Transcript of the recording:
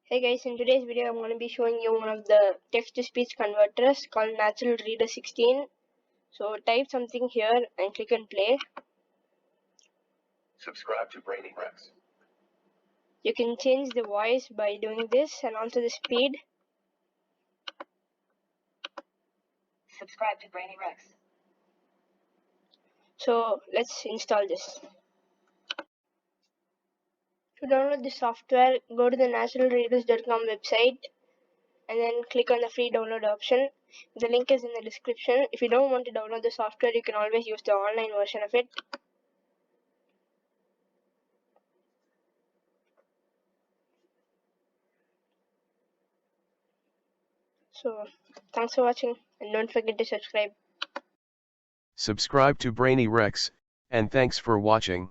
Hey guys, in today's video I'm going to be showing you one of the text-to-speech converters called Natural Reader 16. So type something here and click on play. Subscribe to Brainy Rex. You can change the voice by doing this and also the speed. Subscribe to Brainy Rex. So let's install this. To download the software, go to the naturalreaders.com website and then click on the free download option. The link is in the description. If you don't want to download the software, you can always use the online version of it. So thanks for watching and don't forget to subscribe. Subscribe to Brainy Rex, and thanks for watching.